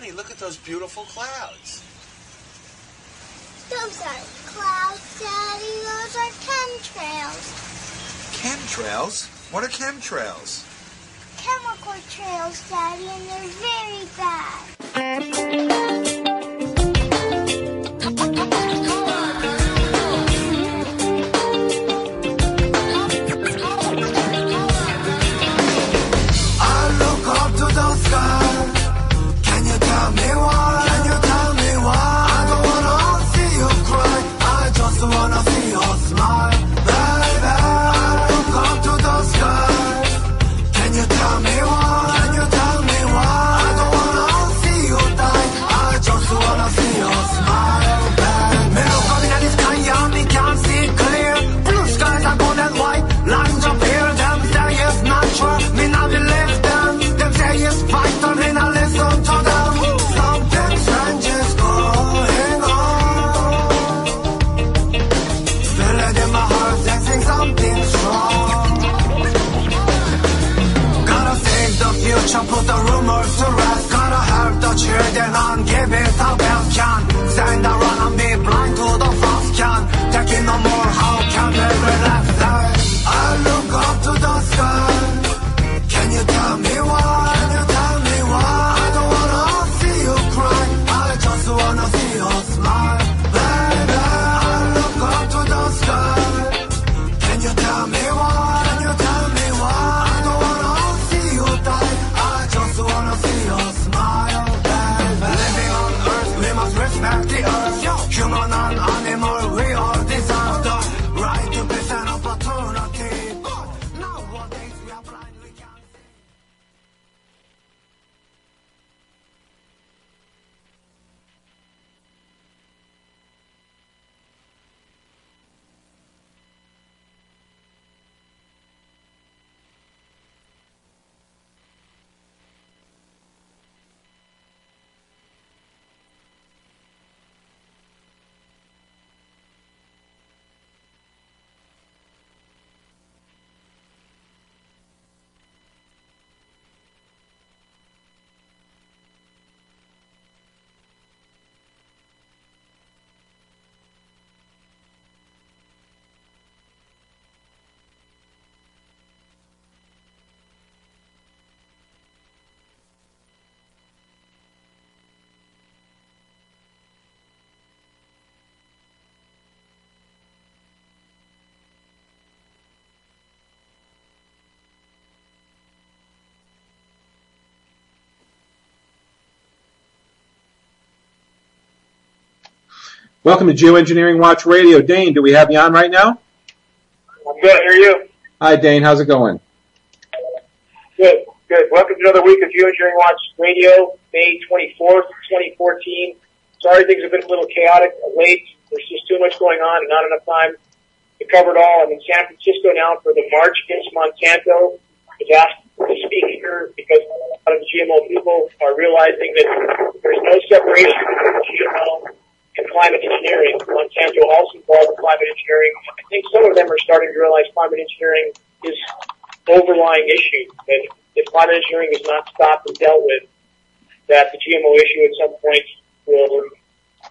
Honey, look at those beautiful clouds. Those aren't clouds, Daddy. Those are chemtrails. Chemtrails? What are chemtrails? Chemical trails, Daddy, and they're very bad. I look up to the sky. Can you tell me why? Can you tell me why? I don't wanna see you cry. I just wanna see you smile, baby. I look up to the sky. Can you tell me why? Can you tell me why? I don't wanna see you die. I just wanna see you smile, baby. Melody in the sky, yeah, we can see clear. Blue skies are gold and white. Lines appear, them say it's natural. Me not believe them. Them say it's vital, me not listen to them. Something strange is going on. Feel it in my heart, sensing something strong. Gotta save the future, put the rumors to rest. Gotta help the children and give it the best can. Stand around and be blind to the fast can. Taking no more, how can we relax? I look up to the sky. Can you tell me why? Can you tell me why? I don't wanna see you cry. I just wanna see you smile, baby. I look up to the sky. Can you tell me why? Can you tell me why? I don't wanna see you die. I just wanna see you smile, baby. Living on earth, we must respect the earth. Human and animal, we all deserve the right to peace and opportunity. But nowadays we are blind, we can't see. Welcome to GeoEngineering Watch Radio. Dane, do we have you on right now? I'm good. How are you? Hi, Dane. How's it going? Good. Good. Welcome to another week of GeoEngineering Watch Radio, May 24th, 2014. Sorry things have been a little chaotic late. There's just too much going on and not enough time to cover it all. I'm in San Francisco now for the March Against Monsanto. I was asked to speak here because a lot of the GMO people are realizing that there's no separation between GMO and climate engineering. Monsanto also involved in climate engineering. I think some of them are starting to realize climate engineering is an overlying issue, that if climate engineering is not stopped and dealt with, that the GMO issue at some point will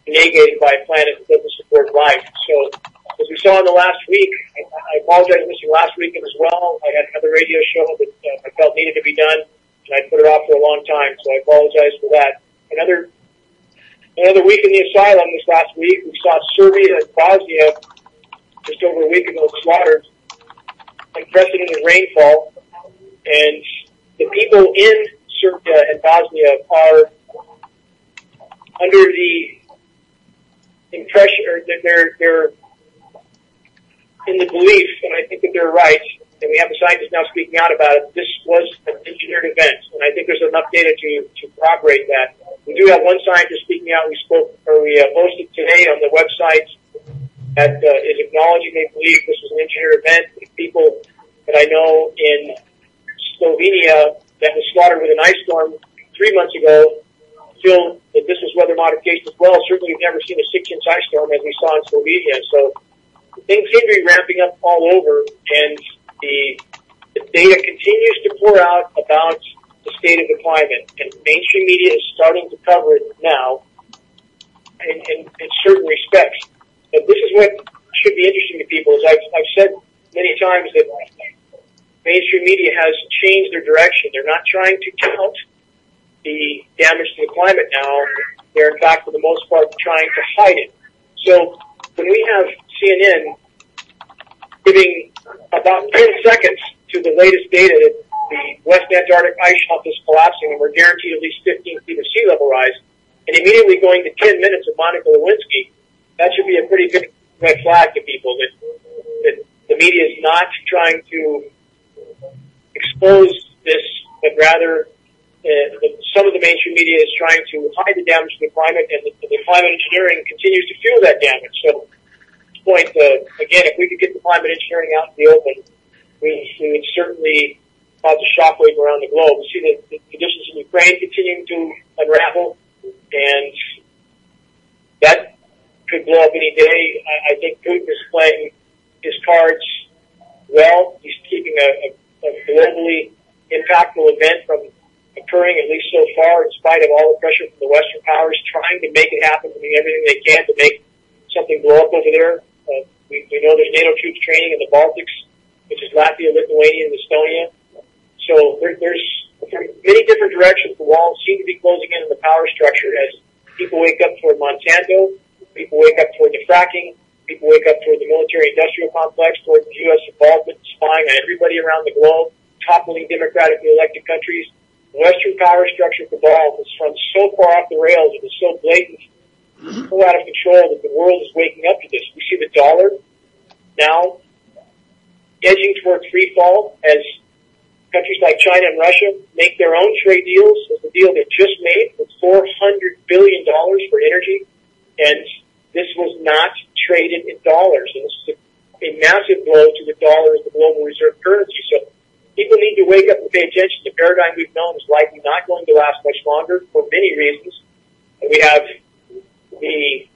be negated by a planet that doesn't support life. So, as we saw in the last week, I apologize for missing last weekend as well. I had another radio show that I felt needed to be done, and I put it off for a long time, so I apologize for that. Another week in the asylum this last week. We saw Serbia and Bosnia just over a week ago slaughtered, unprecedented rainfall, and the people in Serbia and Bosnia are under the impression, or they're in the belief, and I think that they're right, and we have the scientists now speaking out about it, this was an engineered event, and I think there's enough data to corroborate that. We do have one scientist speaking out. We posted today on the website that is acknowledging they believe this was an engineered event. The people that I know in Slovenia that was slaughtered with an ice storm 3 months ago feel that this was weather modification as well. Certainly we've never seen a 6-inch ice storm as we saw in Slovenia. So things seem to be ramping up all over, and the data continues to pour out about the state of the climate, and mainstream media is starting to cover it now in certain respects. But this is what should be interesting to people. As I've said many times, that mainstream media has changed their direction. They're not trying to count the damage to the climate now. They're, in fact, for the most part, trying to hide it. So when we have CNN giving about 10 seconds to the latest data that the West Antarctic ice shelf is collapsing and we're guaranteed at least 15 feet of sea level rise, and immediately going to 10 minutes of Monica Lewinsky, that should be a pretty big red flag to people that the media is not trying to expose this, but rather some of the mainstream media is trying to hide the damage to the climate, and the climate engineering continues to fuel that damage. So, at this point, again, if we could get the climate engineering out in the open, we would certainly cause a shockwave around the globe. We see the conditions in Ukraine continuing to unravel, and that could blow up any day. I think Putin is playing his cards well. He's keeping a globally impactful event from occurring, at least so far, in spite of all the pressure from the Western powers trying to make it happen, doing everything they can to make something blow up over there. We know there's NATO troops training in the Baltics, which is Latvia, Lithuania, and Estonia. So there's from many different directions, the walls seem to be closing in on the power structure as people wake up toward Monsanto, people wake up toward the fracking, people wake up toward the military-industrial complex, toward the U.S. involvement, spying on everybody around the globe, toppling democratically elected countries. The Western power structure cabal has run so far off the rails, it is so blatant, so out of control that the world is waking up to this. We see the dollar now edging towards free fall as countries like China and Russia make their own trade deals, as the deal they just made with $400 billion for energy, and this was not traded in dollars, and this is a massive blow to the dollar as the global reserve currency. So people need to wake up and pay attention. The paradigm we've known is likely not going to last much longer for many reasons. We have the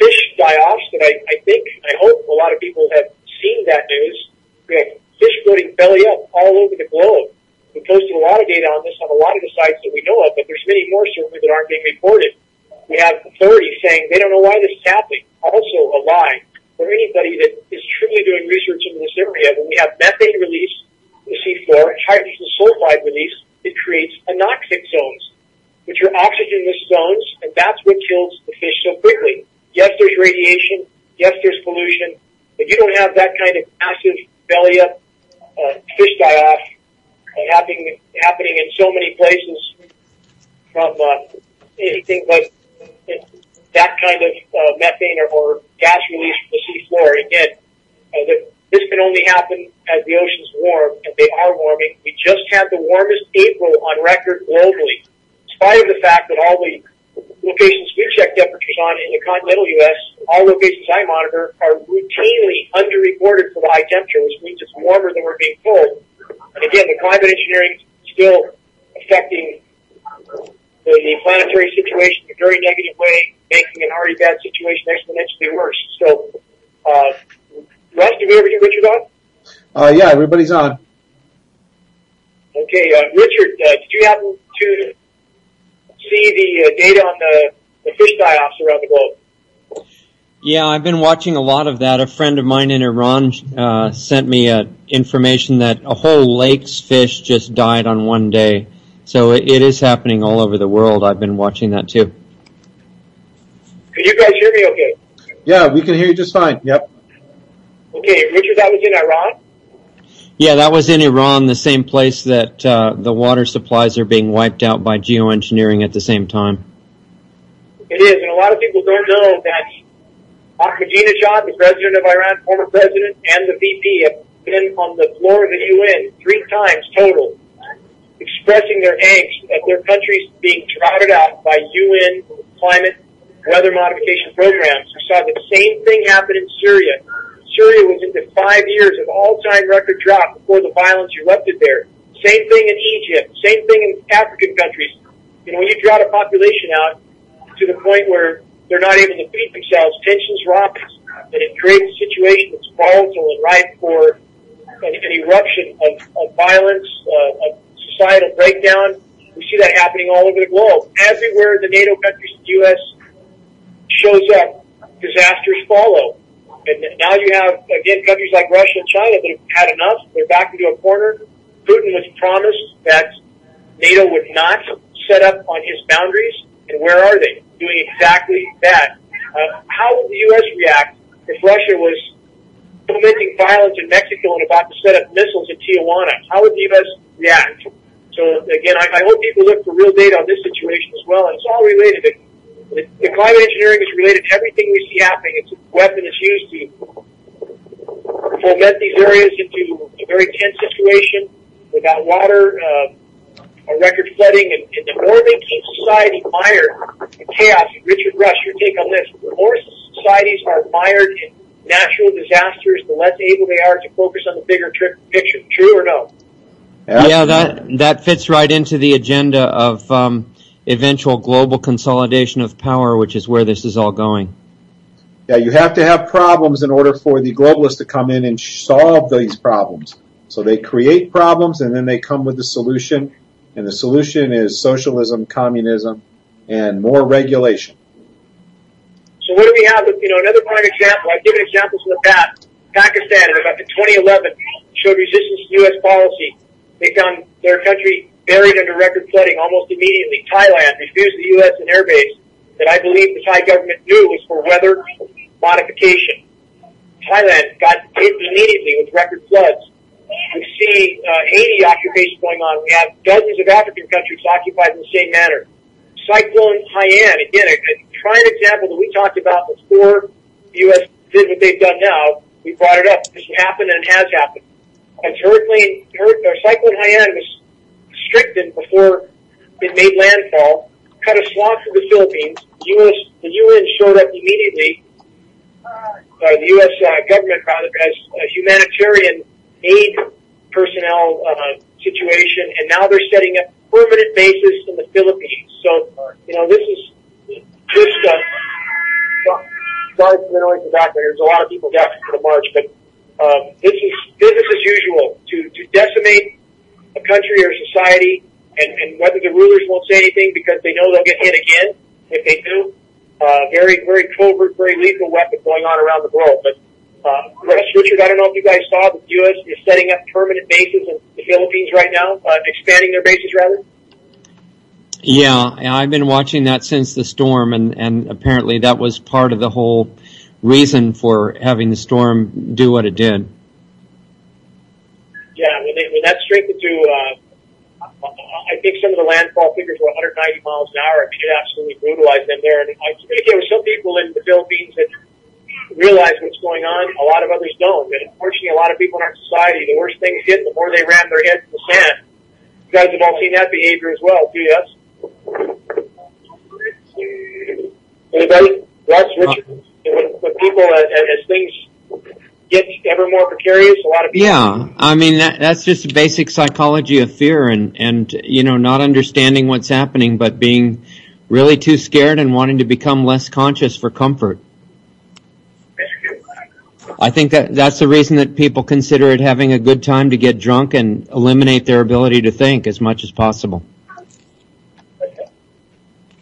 fish die-offs that I hope a lot of people have seen that news. We have fish floating belly up all over the globe. We posted a lot of data on this on a lot of the sites that we know of, but there's many more certainly that aren't being reported. We have authorities saying they don't know why this is happening. Also a lie for anybody that is truly doing research into this area. When we have methane release in the seafloor, hydrogen sulfide release, it creates anoxic zones, which are oxygenless zones, and that's what kills the fish so quickly. Yes, there's radiation. Yes, there's pollution, but you don't have that kind of massive belly up fish die-off happening in so many places from anything but that kind of methane or gas release from the seafloor. Again, this can only happen as the oceans warm, and they are warming. We just had the warmest April on record globally, in spite of the fact that all the locations we check temperatures on in the continental U.S., all locations I monitor, are routinely underreported for the high temperature, which means it's warmer than we're being told. And again, the climate engineering is still affecting the planetary situation in a very negative way, making an already bad situation exponentially worse. So, Russ, did we ever get Richard on? Yeah, everybody's on. Okay, Richard, did you happen to see the data on the fish die-offs around the globe? Yeah, I've been watching a lot of that. A friend of mine in Iran sent me information that a whole lake's fish just died on one day. So it is happening all over the world. I've been watching that too. Can you guys hear me okay? Yeah, we can hear you just fine. Yep. Okay, Richard, that was in Iran? Yeah, that was in Iran, the same place that the water supplies are being wiped out by geoengineering at the same time. It is, and a lot of people don't know that Ahmadinejad, the president of Iran, former president, and the VP have been on the floor of the UN 3 times total, expressing their angst at their countries being droughted out by UN climate weather modification programs. We saw the same thing happen in Syria. Syria was into 5 years of all-time record drought before the violence erupted there. Same thing in Egypt. Same thing in African countries. You know, when you drought a population out to the point where they're not able to feed themselves, tensions rise, and it creates a situation that's volatile and ripe for an eruption of violence, of societal breakdown. We see that happening all over the globe. Everywhere the NATO countries, the U.S. shows up, disasters follow. And now you have, again, countries like Russia and China that have had enough. They're backed into a corner. Putin was promised that NATO would not set up on his boundaries. And where are they? Doing exactly that. How would the U.S. react if Russia was fomenting violence in Mexico and about to set up missiles in Tijuana? How would the U.S. react? So, again, I hope people look for real data on this situation as well. And it's all related. The climate engineering is related to everything we see happening. It's a weapon that's used to foment these areas into a very tense situation without water, or record flooding, and the more they keep society mired in chaos. Richard Rush, your take on this. The more societies are mired in natural disasters, the less able they are to focus on the bigger picture. True or no? Yeah, that fits right into the agenda of eventual global consolidation of power, which is where this is all going. Yeah, you have to have problems in order for the globalists to come in and solve these problems. So they create problems, and then they come with the solution. And the solution is socialism, communism, and more regulation. So what do we have? Another prime example. I've given examples in the past. Pakistan, in 2011, showed resistance to U.S. policy. They found their country buried under record flooding almost immediately. Thailand refused the U.S. an airbase that I believe the Thai government knew was for weather modification. Thailand got hit immediately with record floods. We see Haiti occupation going on. We have dozens of African countries occupied in the same manner. Cyclone Haiyan, again, a prime example that we talked about before the U.S. did what they've done now. We brought it up. This happened and it has happened. As Cyclone Haiyan was strengthened before it made landfall, cut a swath through the Philippines. The UN showed up immediately. The U.S. government, rather, as a humanitarian aid personnel situation, and now they're setting up permanent bases in the Philippines. So, this is just sorry for the noise in the background. There's a lot of people gathering for the march, but this is business as usual to decimate a country or society, and whether the rulers won't say anything because they know they'll get hit again if they do. Very, very covert, very lethal weapon going on around the world. But Richard, I don't know if you guys saw that the U.S. is setting up permanent bases in the Philippines right now, expanding their bases rather. Yeah, I've been watching that since the storm, and apparently that was part of the whole reason for having the storm do what it did. Yeah, when that strengthened to, I think some of the landfall figures were 190 miles an hour. I mean, it absolutely brutalized them there. And I communicate with some people in the Philippines that realize what's going on. A lot of others don't. And unfortunately, a lot of people in our society, the worse things get, the more they ram their heads in the sand. You guys have all seen that behavior as well, too, yes? Anybody? Russ, Richard? When people, as things get ever more precarious, a lot of people... Yeah, I mean, that's just a basic psychology of fear and not understanding what's happening, but being really too scared and wanting to become less conscious for comfort. I think that's the reason that people consider it having a good time to get drunk and eliminate their ability to think as much as possible.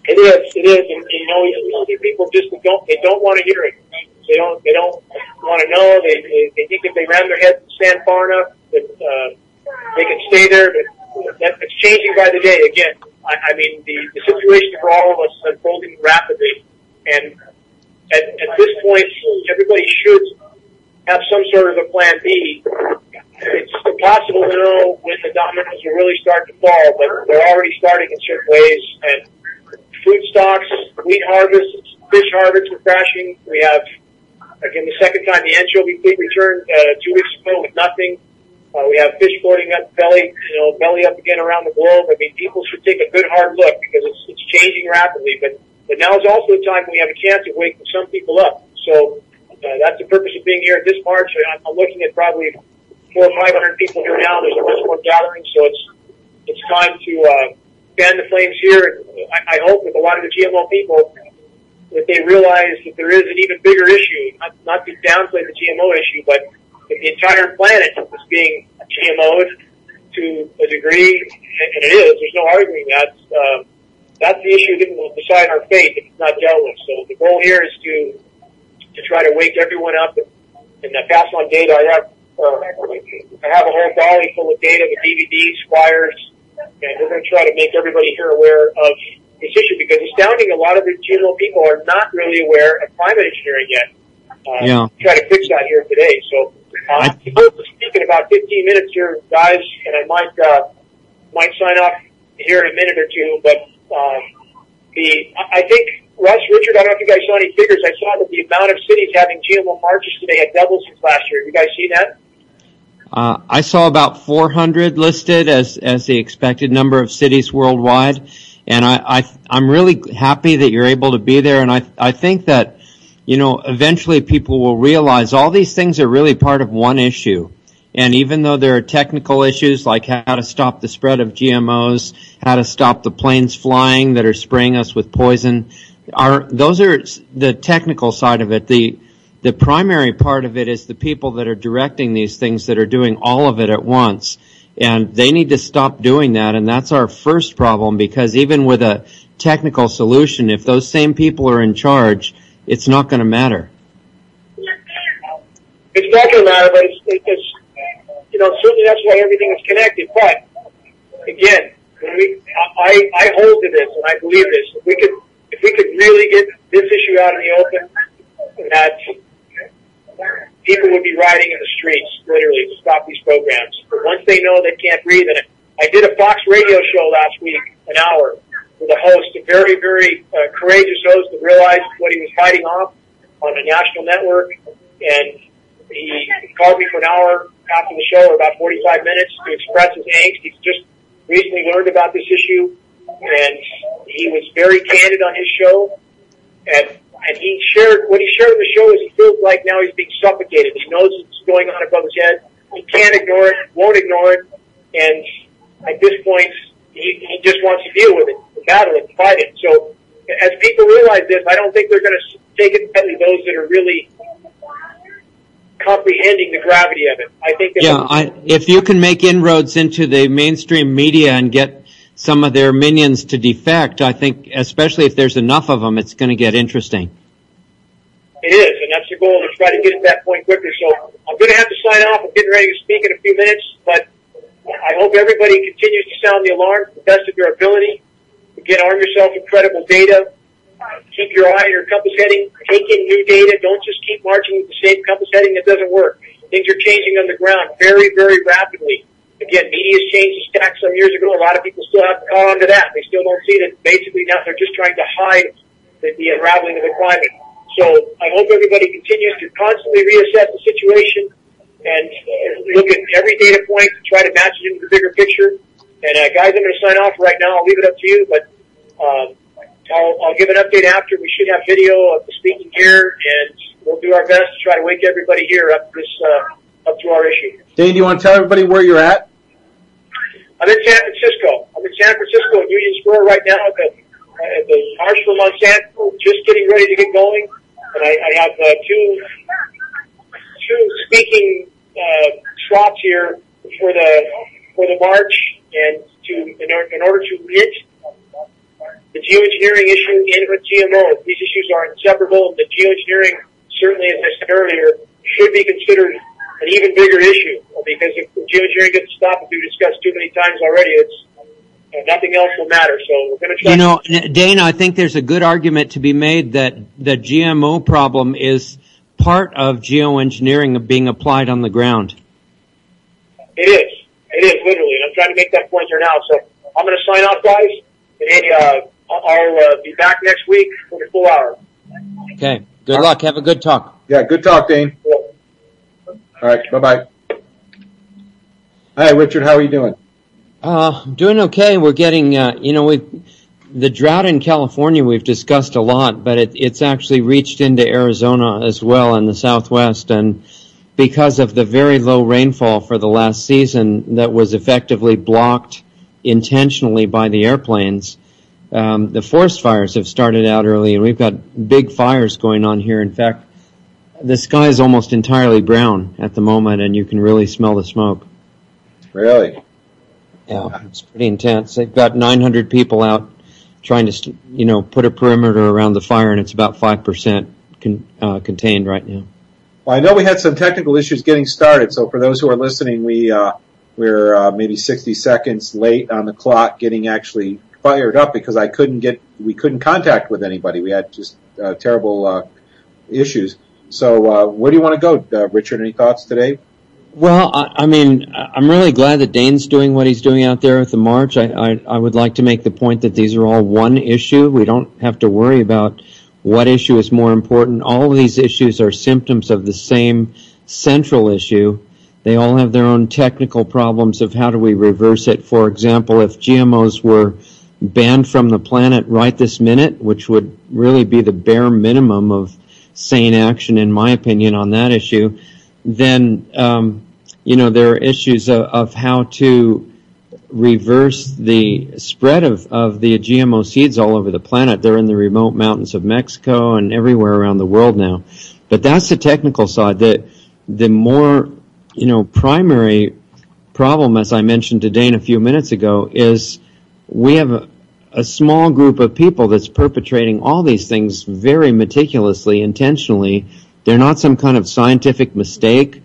It is, and you see people just don't want to hear it. They don't want to know. They think if they ram their heads in the sand far enough that they can stay there. But it's changing by the day. Again, I mean the situation for all of us is unfolding rapidly, and at this point, everybody should have some sort of a plan B. It's impossible to know when the dominoes will really start to fall, but they're already starting in certain ways. And food stocks, wheat harvests, fish harvests are crashing. We have, again, the second time the anchovy fleet returned 2 weeks ago with nothing. We have fish floating up belly up again around the globe. I mean, people should take a good hard look because it's changing rapidly. But now is also a time when we have a chance of waking some people up. So that's the purpose of being here at this march. I'm looking at probably 400 or 500 people here now. There's a bunch more gathering, so it's time to fan the flames here. I hope with a lot of the GMO people that they realize that there is an even bigger issue, not to downplay the GMO issue, but that the entire planet is being GMO'd to a degree, and it is. There's no arguing that. That's the issue that will decide our fate if it's not dealt with. So the goal here is to try to wake everyone up and pass on data. I have a whole dolly full of data with DVDs, flyers, and we're going to try to make everybody here aware of this issue because astounding, a lot of the GMO people are not really aware of climate engineering yet. Try to fix that here today. So I'm supposed to speak in about 15 minutes here, guys, and I might sign off here in a minute or two, but I think, Russ, Richard, I don't know if you guys saw any figures. I saw that the amount of cities having GMO marches today had doubled since last year. Have you guys seen that? I saw about 400 listed as the expected number of cities worldwide, and I'm really happy that you're able to be there, and I think that, eventually people will realize all these things are really part of one issue. And even though there are technical issues like how to stop the spread of GMOs, how to stop the planes flying that are spraying us with poison, those are the technical side of it. The primary part of it is the people that are directing these things that are doing all of it at once. And they need to stop doing that, and that's our first problem, because even with a technical solution, if those same people are in charge, it's not going to matter. It's not going to matter, but it's certainly that's why everything is connected. But again, I hold to this, and I believe this. If we could really get this issue out in the open, that people would be rioting in the streets, literally, to stop these programs. But once they know they can't breathe, and I did a Fox radio show last week, an hour, with a host, a very, very courageous host that realized what he was fighting off on a national network, and he called me for an hour after the show, or about 45 minutes, to express his angst. He's just recently learned about this issue, and he was very candid on his show, and he shared, what he shared in the show is he feels like now he's being suffocated. He knows it's going on above his head. He can't ignore it, won't ignore it, and at this point, he just wants to deal with it, to battle it, to fight it. So as people realize this, I don't think they're going to take it lightly, those that are really comprehending the gravity of it. I think if you can make inroads into the mainstream media and get some of their minions to defect, I think, especially if there's enough of them, it's going to get interesting. It is, and that's the goal, to try to get to that point quicker. So I'm going to have to sign off. I'm getting ready to speak in a few minutes, but I hope everybody continues to sound the alarm to the best of your ability. Again, arm yourself with credible data. Keep your eye on your compass heading. Take in new data. Don't just keep marching with the same compass heading. That doesn't work. Things are changing on the ground very, very rapidly. Again, media's changed the stack some years ago. A lot of people still haven't caught on to that. They still don't see that basically now they're just trying to hide the unraveling of the climate. So I hope everybody continues to constantly reassess the situation and look at every data point to try to match it into the bigger picture. And guys, I'm going to sign off right now. I'll leave it up to you, but I'll give an update after. We should have video of the speaking here, and we'll do our best to try to wake everybody here up to our issue. Dane, do you want to tell everybody where you're at? I'm in San Francisco. I'm in San Francisco at Union Square right now at the March for Monsanto, just getting ready to get going. And I have two speaking slots here for the march, and in order to knit the geoengineering issue in with GMO. These issues are inseparable, and the geoengineering, certainly, as I said earlier, should be considered an even bigger issue, because if geoengineering gets stopped, as we've discussed too many times already, nothing else will matter. So we're going to try. Dane, I think there's a good argument to be made that the GMO problem is part of geoengineering being applied on the ground. It is literally, and I'm trying to make that point here now. So I'm going to sign off, guys, and I'll be back next week for the full hour. Okay. Good luck. Have a good talk. Yeah, good talk, Dane. Yeah. All right, bye-bye. Hi, Richard. How are you doing? Doing okay. We're getting, the drought in California we've discussed a lot, but it's actually reached into Arizona as well in the Southwest, and because of the very low rainfall for the last season that was effectively blocked intentionally by the airplanes, the forest fires have started out early, and we've got big fires going on here. In fact, the sky is almost entirely brown at the moment, and you can really smell the smoke. Really? Yeah, it's pretty intense. They've got 900 people out trying to, put a perimeter around the fire, and it's about 5% contained right now. Well, I know we had some technical issues getting started, so for those who are listening, we're maybe 60 seconds late on the clock getting actually fired up because we couldn't contact with anybody. We had just terrible issues. So where do you want to go, Richard? Any thoughts today? Well, I'm really glad that Dane's doing what he's doing out there with the march. I would like to make the point that these are all one issue. We don't have to worry about what issue is more important. All of these issues are symptoms of the same central issue. They all have their own technical problems of how do we reverse it. For example, if GMOs were banned from the planet right this minute, which would really be the bare minimum of sane action, in my opinion, on that issue, then, there are issues of how to reverse the spread of the GMO seeds all over the planet. They're in the remote mountains of Mexico and everywhere around the world now. But that's the technical side. The more, primary problem, as I mentioned to Dane a few minutes ago, is we have a small group of people that's perpetrating all these things very meticulously, intentionally. They're not some kind of scientific mistake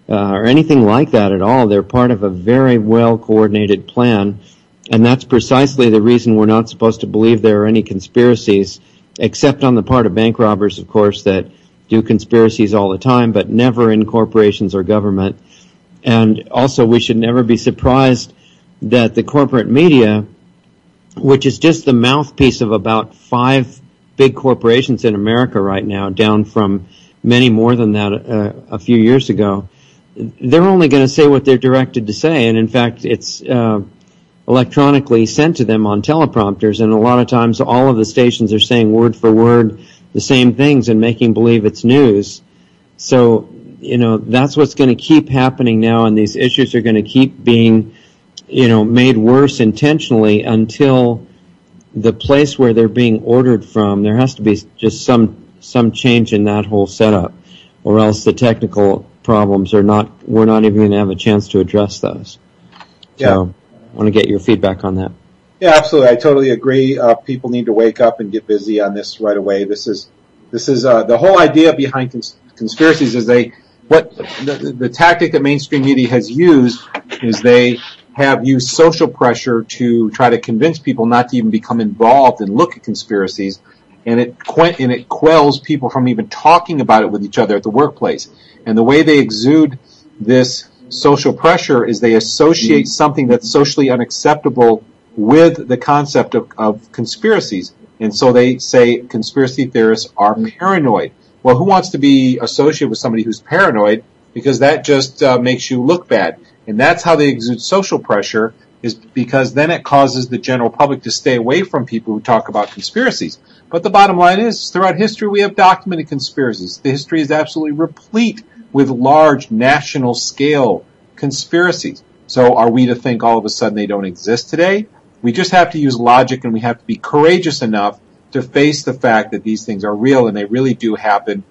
or anything like that at all. They're part of a very well-coordinated plan, and that's precisely the reason we're not supposed to believe there are any conspiracies, except on the part of bank robbers, of course, that do conspiracies all the time, but never in corporations or government. And also, we should never be surprised that the corporate media, which is just the mouthpiece of about 5 big corporations in America right now, down from many more than that a few years ago, they're only going to say what they're directed to say. And in fact, it's electronically sent to them on teleprompters. And a lot of times all of the stations are saying word for word the same things and making believe it's news. So, that's what's going to keep happening now. And these issues are going to keep being, made worse intentionally until the place where they're being ordered from, there has to be just some change in that whole setup, or else the technical problems we're not even going to have a chance to address those. Yeah. So I want to get your feedback on that. Yeah, absolutely. I totally agree. People need to wake up and get busy on this right away. This is the whole idea behind conspiracies is the tactic that mainstream media has used is they have used social pressure to try to convince people not to even become involved and look at conspiracies. And it quells people from even talking about it with each other at the workplace. And the way they exude this social pressure is they associate something that's socially unacceptable with the concept of conspiracies. And so they say conspiracy theorists are paranoid. Well, who wants to be associated with somebody who's paranoid? Because that just makes you look bad. And that's how they exude social pressure, is because then it causes the general public to stay away from people who talk about conspiracies. But the bottom line is, throughout history, we have documented conspiracies. The history is absolutely replete with large national scale conspiracies. So are we to think all of a sudden they don't exist today? We just have to use logic, and we have to be courageous enough to face the fact that these things are real and they really do happen.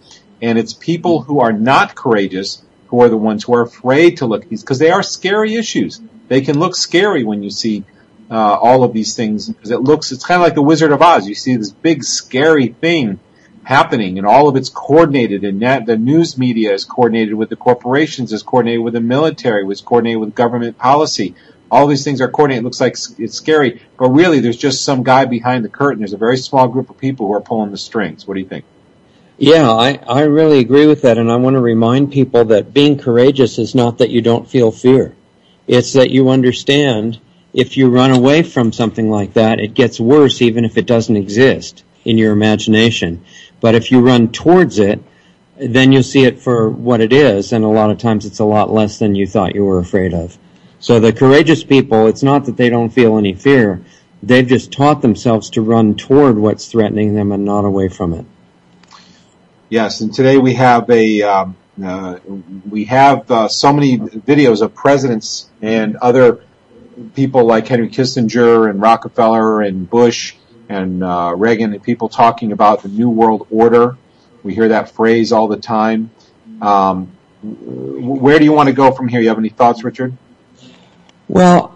And it's people who are not courageous who are the ones who are afraid to look at these, because they are scary issues. They can look scary when you see all of these things, because it's kind of like the Wizard of Oz. You see this big scary thing happening, and all of it's coordinated, and the news media is coordinated with the corporations, is coordinated with the military, is coordinated with government policy. All these things are coordinated. It looks like it's scary, but really there's just some guy behind the curtain. There's a very small group of people who are pulling the strings. What do you think? Yeah, I really agree with that, and I want to remind people that being courageous is not that you don't feel fear. It's that you understand if you run away from something like that, it gets worse even if it doesn't exist in your imagination. But if you run towards it, then you'll see it for what it is, and a lot of times it's a lot less than you thought you were afraid of. So the courageous people, it's not that they don't feel any fear. They've just taught themselves to run toward what's threatening them and not away from it. Yes, and today we have so many videos of presidents and other people like Henry Kissinger and Rockefeller and Bush and Reagan, and people talking about the New World Order. We hear that phrase all the time. Where do you want to go from here? You have any thoughts, Richard? Well,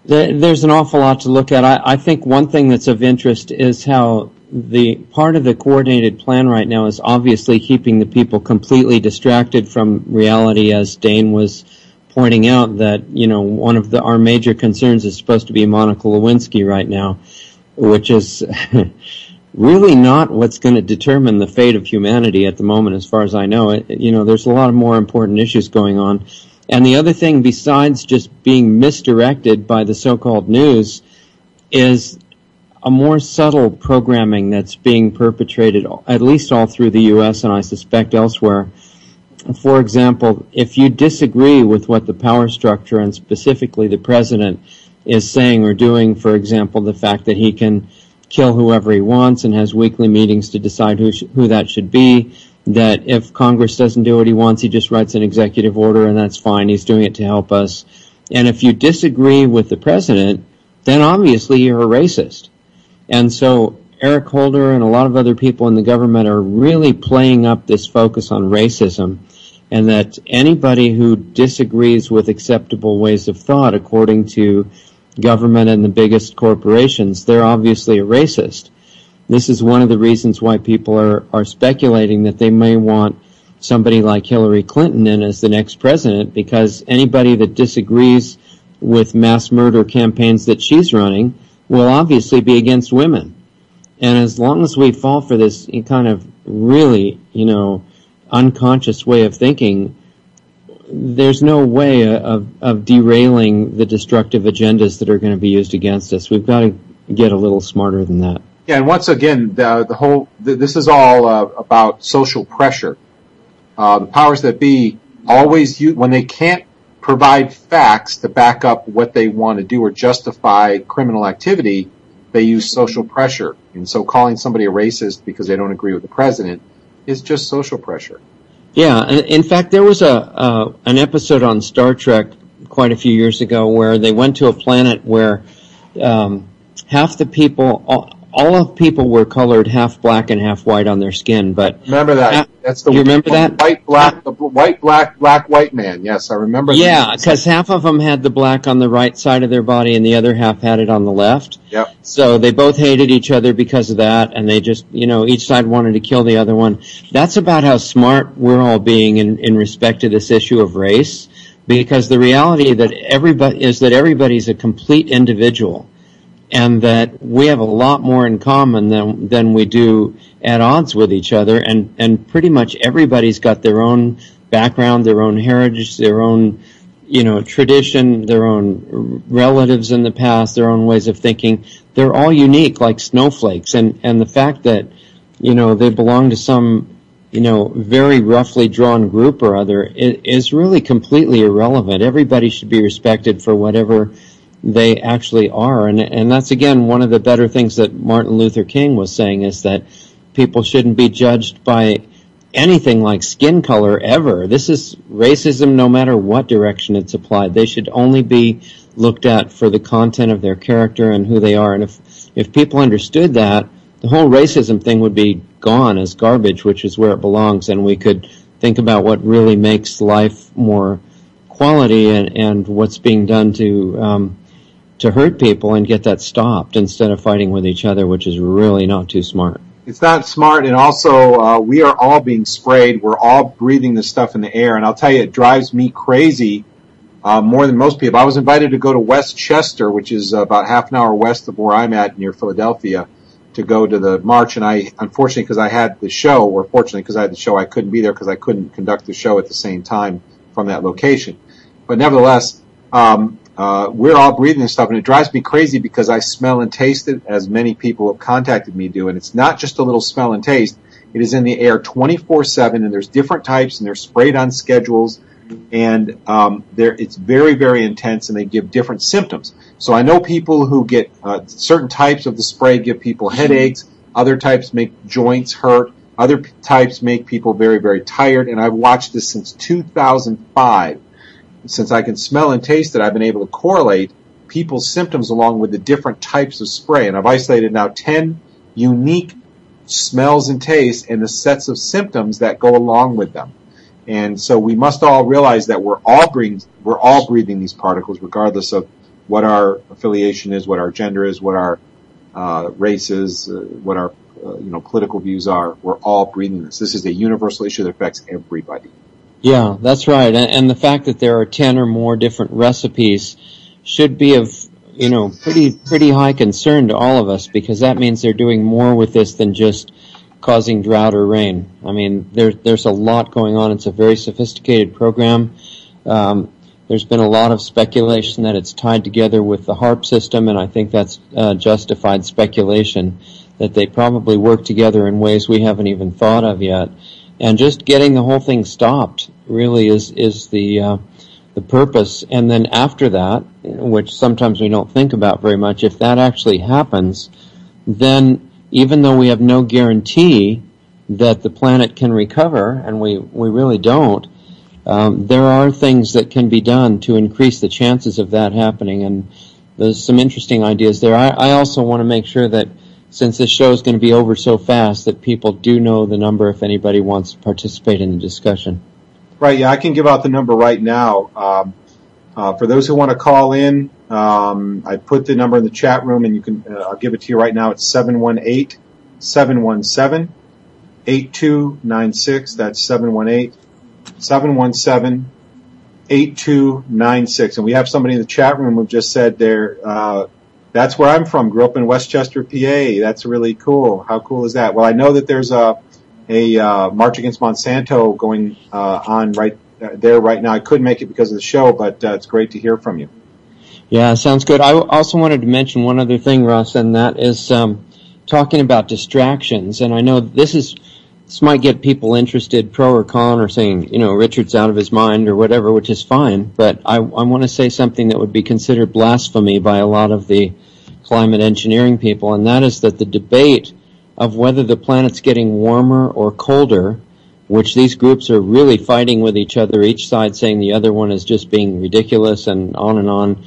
There's an awful lot to look at. I think one thing that's of interest is how the part of the coordinated plan right now is obviously keeping the people completely distracted from reality, as Dane was pointing out, that, you know, one of our major concerns is supposed to be Monica Lewinsky right now, which is really not what's going to determine the fate of humanity at the moment, as far as I know. You know, there's a lot of more important issues going on. And the other thing, besides just being misdirected by the so-called news, is a more subtle programming that's being perpetrated, at least all through the U.S. and I suspect elsewhere. For example, if you disagree with what the power structure and specifically the president is saying or doing, for example, the fact that he can kill whoever he wants and has weekly meetings to decide who that should be, that if Congress doesn't do what he wants, he just writes an executive order and that's fine, he's doing it to help us. And if you disagree with the president, then obviously you're a racist. And so Eric Holder and a lot of other people in the government are really playing up this focus on racism, and that anybody who disagrees with acceptable ways of thought according to government and the biggest corporations, they're obviously a racist. This is one of the reasons why people are speculating that they may want somebody like Hillary Clinton in as the next president, because anybody that disagrees with mass murder campaigns that she's running will obviously be against women. And as long as we fall for this kind of really, you know, unconscious way of thinking, there's no way of derailing the destructive agendas that are going to be used against us. We've got to get a little smarter than that. Yeah, and once again, this is all about social pressure. The powers that be always use, when they can't provide facts to back up what they want to do or justify criminal activity, they use social pressure. And so calling somebody a racist because they don't agree with the president is just social pressure. Yeah, in fact, there was an episode on Star Trek quite a few years ago where they went to a planet where half the people, all of people were colored half black and half white on their skin. But remember that? You remember that? Black, white man. Yes, I remember. Yeah, because half of them had the black on the right side of their body and the other half had it on the left. Yep. So they both hated each other because of that, and they just, you know, each side wanted to kill the other one. That's about how smart we're all being in respect to this issue of race, because the reality that everybody's a complete individual, and that we have a lot more in common than we do at odds with each other, and pretty much everybody's got their own background, their own heritage, their own, you know, tradition, their own relatives in the past, their own ways of thinking. They're all unique, like snowflakes, and the fact that, you know, they belong to some, you know, very roughly drawn group or other is really completely irrelevant. Everybody should be respected for whatever they actually are, and that's again one of the better things that Martin Luther King was saying, is that people shouldn't be judged by anything like skin color ever. This is racism no matter what direction it's applied. They should only be looked at for the content of their character and who they are. And if people understood that, the whole racism thing would be gone as garbage, which is where it belongs, and we could think about what really makes life more quality and what's being done to hurt people and get that stopped instead of fighting with each other, which is really not too smart. It's not smart, and also we are all being sprayed. We're all breathing this stuff in the air, and I'll tell you, it drives me crazy more than most people. I was invited to go to West Chester, which is about half an hour west of where I'm at near Philadelphia, to go to the march, and I, unfortunately, because I had the show, or fortunately because I had the show, I couldn't be there because I couldn't conduct the show at the same time from that location. But nevertheless, we're all breathing this stuff, and it drives me crazy because I smell and taste it, as many people have contacted me do, and it's not just a little smell and taste. It is in the air 24/7, and there's different types, and they're sprayed on schedules, and it's very, very intense, and they give different symptoms. So I know people who get certain types of the spray give people headaches, other types make joints hurt, other types make people very, very tired, and I've watched this since 2005. Since I can smell and taste it, I've been able to correlate people's symptoms along with the different types of spray. And I've isolated now 10 unique smells and tastes and the sets of symptoms that go along with them. And so we must all realize that we're all breathing these particles, regardless of what our affiliation is, what our gender is, what our race is, what our political views are. We're all breathing this. This is a universal issue that affects everybody. Yeah, that's right. And the fact that there are 10 or more different recipes should be of, pretty high concern to all of us, because that means they're doing more with this than just causing drought or rain. I mean, there's a lot going on. It's a very sophisticated program. There's been a lot of speculation that it's tied together with the HARP system, and I think that's justified speculation, that they probably work together in ways we haven't even thought of yet. And just getting the whole thing stopped really is the purpose. And then after that, which sometimes we don't think about very much, if that actually happens, then even though we have no guarantee that the planet can recover, and we really don't, there are things that can be done to increase the chances of that happening. And there's some interesting ideas there. I also want to make sure that since this show is going to be over so fast, that people do know the number if anybody wants to participate in the discussion. Right, yeah, I can give out the number right now. For those who want to call in, I put the number in the chat room, and you can. I'll give it to you right now. It's 718-717-8296. That's 718-717-8296. And we have somebody in the chat room who just said that's where I'm from. Grew up in Westchester, PA. That's really cool. How cool is that? Well, I know that there's a March Against Monsanto going on right there right now. I couldn't make it because of the show, but it's great to hear from you. Yeah, sounds good. I also wanted to mention one other thing, Russ, and that is talking about distractions. And I know this might get people interested, pro or con, or saying, Richard's out of his mind or whatever, which is fine. But I want to say something that would be considered blasphemy by a lot of the climate engineering people, and that is that the debate of whether the planet's getting warmer or colder, which these groups are really fighting with each other, each side saying the other one is just being ridiculous and on and on.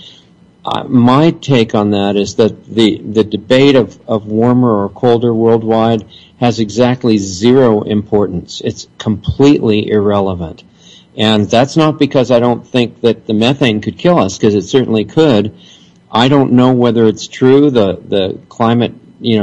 My take on that is that the debate of warmer or colder worldwide has exactly zero importance. It's completely irrelevant. And that's not because I don't think that the methane could kill us, because it certainly could. I don't know whether it's true, the climate,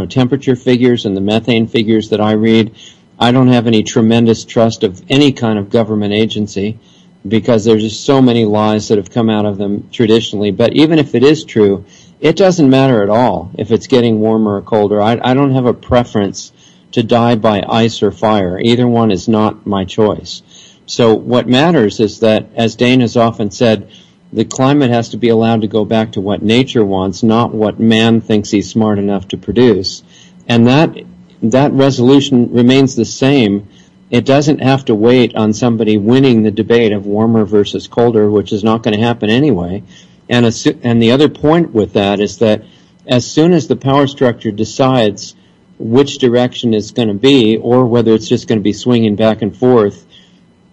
temperature figures and the methane figures that I read. I don't have any tremendous trust of any kind of government agency, because there's just so many lies that have come out of them traditionally. But even if it is true, it doesn't matter at all if it's getting warmer or colder. I don't have a preference to die by ice or fire. Either one is not my choice. So what matters is that, as Dane has often said, the climate has to be allowed to go back to what nature wants, not what man thinks he's smart enough to produce. And that resolution remains the same. It doesn't have to wait on somebody winning the debate of warmer versus colder, which is not going to happen anyway. And the other point with that is that as soon as the power structure decides which direction it's going to be, or whether it's just going to be swinging back and forth,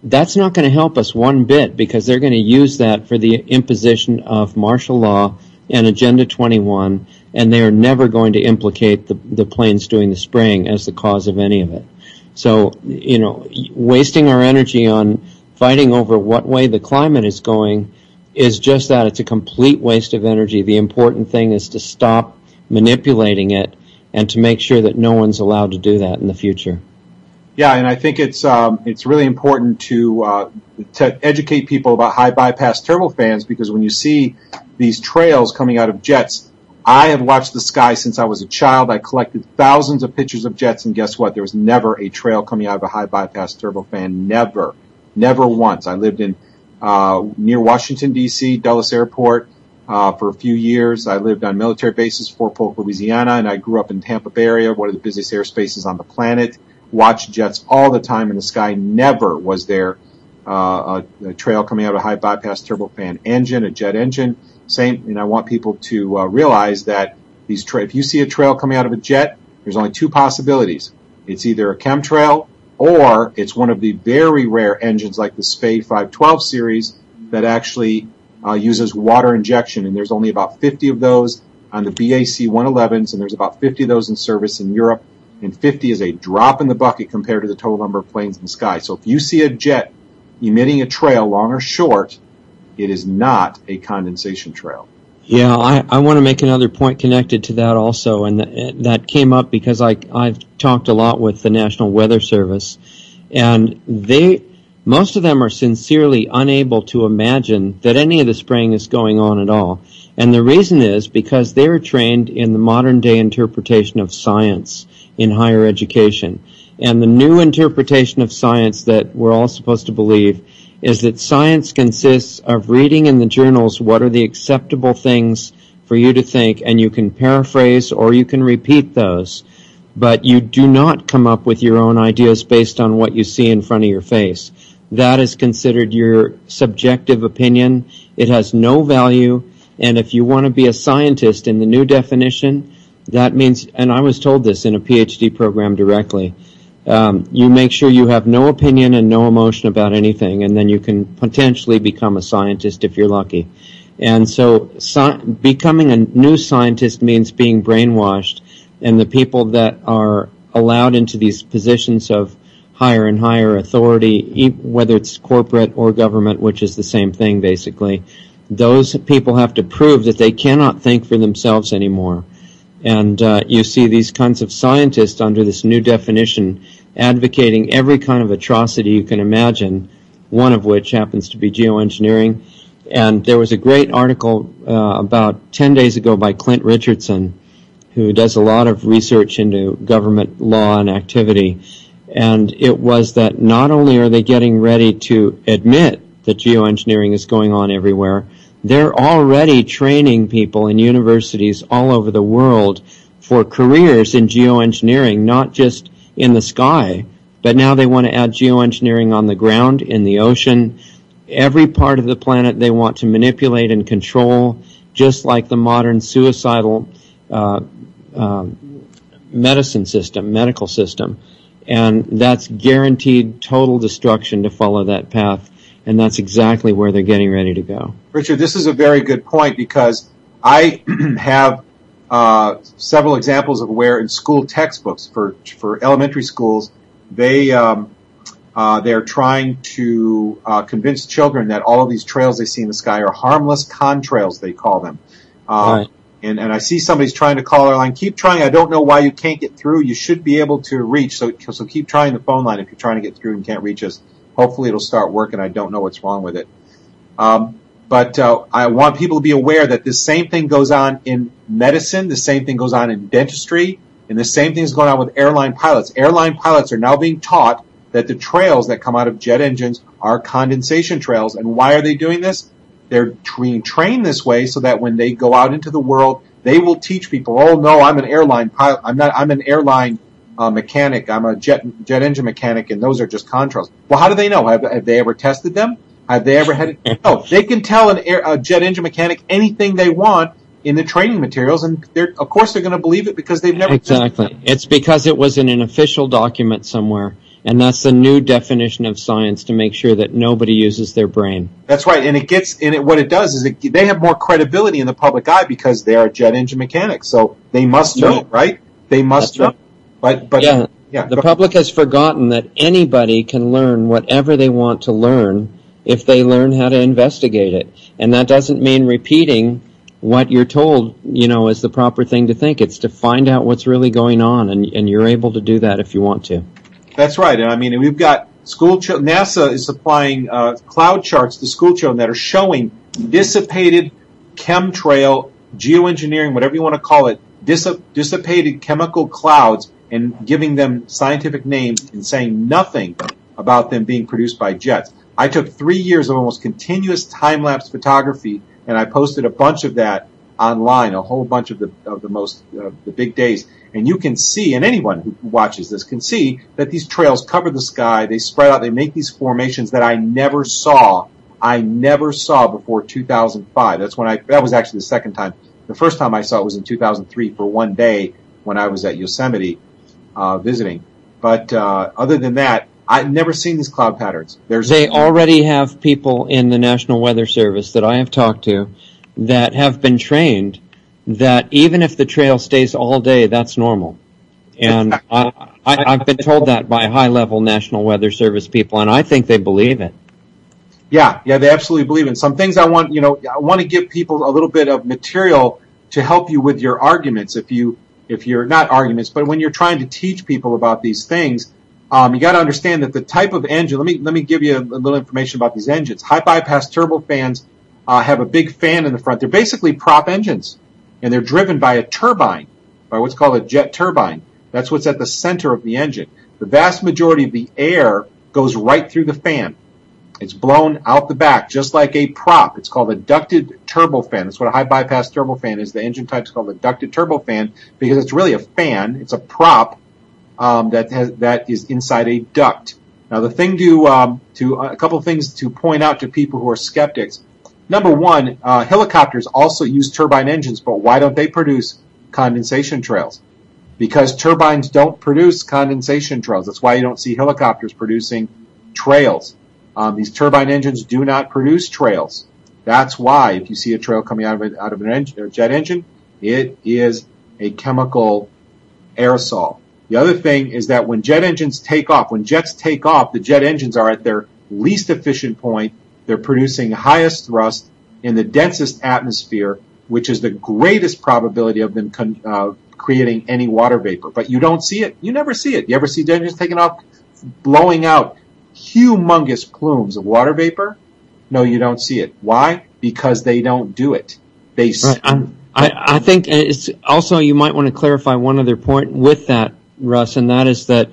that's not going to help us one bit, because they're going to use that for the imposition of martial law and Agenda 21, and they are never going to implicate the planes doing the spraying as the cause of any of it. So, wasting our energy on fighting over what way the climate is going is just that. It's a complete waste of energy. The important thing is to stop manipulating it and to make sure that no one's allowed to do that in the future. Yeah, and I think it's really important to educate people about high bypass turbofans, because when you see these trails coming out of jets, I have watched the sky since I was a child. I collected thousands of pictures of jets, and guess what? There was never a trail coming out of a high bypass turbofan. Never once. I lived in near Washington D.C., Dulles Airport for a few years. I lived on military bases, Fort Polk, Louisiana, and I grew up in Tampa Bay area, one of the busiest airspaces on the planet. Watched jets all the time in the sky. Never was there a trail coming out of a high bypass turbofan engine, a jet engine. Same, and I want people to realize that if you see a trail coming out of a jet, there's only two possibilities. It's either a chemtrail, or it's one of the very rare engines like the SPAY 512 series that actually uses water injection, and there's only about 50 of those on the BAC 111s, and there's about 50 of those in service in Europe. And 50 is a drop in the bucket compared to the total number of planes in the sky. So if you see a jet emitting a trail, long or short, it is not a condensation trail. Yeah, I want to make another point connected to that also, and that came up because I've talked a lot with the National Weather Service, and most of them are sincerely unable to imagine that any of the spraying is going on at all. And the reason is because they're trained in the modern day interpretation of science in higher education. And the new interpretation of science that we're all supposed to believe is that science consists of reading in the journals what are the acceptable things for you to think, and you can paraphrase or you can repeat those, but you do not come up with your own ideas based on what you see in front of your face. That is considered your subjective opinion. It has no value, and if you want to be a scientist in the new definition, that means, and I was told this in a PhD program directly, you make sure you have no opinion and no emotion about anything, and then you can potentially become a scientist if you're lucky. And so becoming a new scientist means being brainwashed, and the people that are allowed into these positions of higher and higher authority, whether it's corporate or government, which is the same thing basically, those people have to prove that they cannot think for themselves anymore. And you see these kinds of scientists under this new definition advocating every kind of atrocity you can imagine, one of which happens to be geoengineering. And there was a great article about 10 days ago by Clint Richardson, who does a lot of research into government law and activity. And it was that not only are they getting ready to admit that geoengineering is going on everywhere, they're already training people in universities all over the world for careers in geoengineering, not just in the sky, but now they want to add geoengineering on the ground, in the ocean. Every part of the planet they want to manipulate and control, just like the modern suicidal medical system. And that's guaranteed total destruction to follow that path. And that's exactly where they're getting ready to go. Richard, this is a very good point, because I have several examples of where in school textbooks for elementary schools, they're trying to convince children that all of these trails they see in the sky are harmless contrails, they call them. Right. And I see somebody's trying to call our line. Keep trying. I don't know why you can't get through. You should be able to reach. So keep trying the phone line if you're trying to get through and can't reach us. Hopefully it'll start working. I don't know what's wrong with it. But I want people to be aware that the same thing goes on in medicine, the same thing goes on in dentistry, and the same thing is going on with airline pilots. Airline pilots are now being taught that the trails that come out of jet engines are condensation trails. And why are they doing this? They're being trained this way so that when they go out into the world, they will teach people, oh no, I'm an airline pilot. I'm an airline mechanic. I'm a jet engine mechanic, and those are just contrails. Well, how do they know? Have they ever tested them? Have they ever had it? No, they can tell a jet engine mechanic anything they want in the training materials, and of course they're going to believe it because they've never Exactly. It's because it was in an official document somewhere, and that's the new definition of science, to make sure that nobody uses their brain. That's right, and what it does is they have more credibility in the public eye because they are jet engine mechanics, so they must know, right? They must know. Right. But yeah, the public has forgotten that anybody can learn whatever they want to learn if they learn how to investigate it. And that doesn't mean repeating what you're told, is the proper thing to think. It's to find out what's really going on, and you're able to do that if you want to. That's right. And I mean, we've got NASA is supplying cloud charts to school children that are showing dissipated chemtrail, geoengineering, whatever you want to call it, dissipated chemical clouds, and giving them scientific names and saying nothing about them being produced by jets. I took 3 years of almost continuous time-lapse photography, and I posted a bunch of that online, a whole bunch of the big days. And you can see, and anyone who watches this can see, that these trails cover the sky, they spread out, they make these formations that I never saw before 2005. That was actually the second time. The first time I saw it was in 2003 for one day when I was at Yosemite visiting. But other than that, I've never seen these cloud patterns. They already have people in the National Weather Service that I have talked to that have been trained that even if the trail stays all day, that's normal. And I've been told that by high-level National Weather Service people, and I think they believe it. Yeah, they absolutely believe in some things. I want to give people a little bit of material to help you with your arguments. If you're not arguments, but when you're trying to teach people about these things, you got to understand that the type of engine. Let me give you a little information about these engines. High bypass turbofans have a big fan in the front. They're basically prop engines, and they're driven by a turbine, by what's called a jet turbine. That's what's at the center of the engine. The vast majority of the air goes right through the fan. It's blown out the back, just like a prop. It's called a ducted turbofan. That's what a high bypass turbofan is. The engine type is called a ducted turbofan because it's really a fan. It's a prop that is inside a duct. Now, the thing a couple of things to point out to people who are skeptics. Number one, helicopters also use turbine engines, but why don't they produce condensation trails? Because turbines don't produce condensation trails. That's why you don't see helicopters producing trails. These turbine engines do not produce trails. That's why if you see a trail coming out of a jet engine, it is a chemical aerosol. The other thing is that when jet engines take off, the jet engines are at their least efficient point. They're producing highest thrust in the densest atmosphere, which is the greatest probability of them creating any water vapor. But you don't see it. You never see it. You ever see jet engines taking off, blowing out humongous plumes of water vapor? No, you don't see it. Why? Because they don't do it. I think it's also, you might want to clarify one other point with that, Russ, and that is that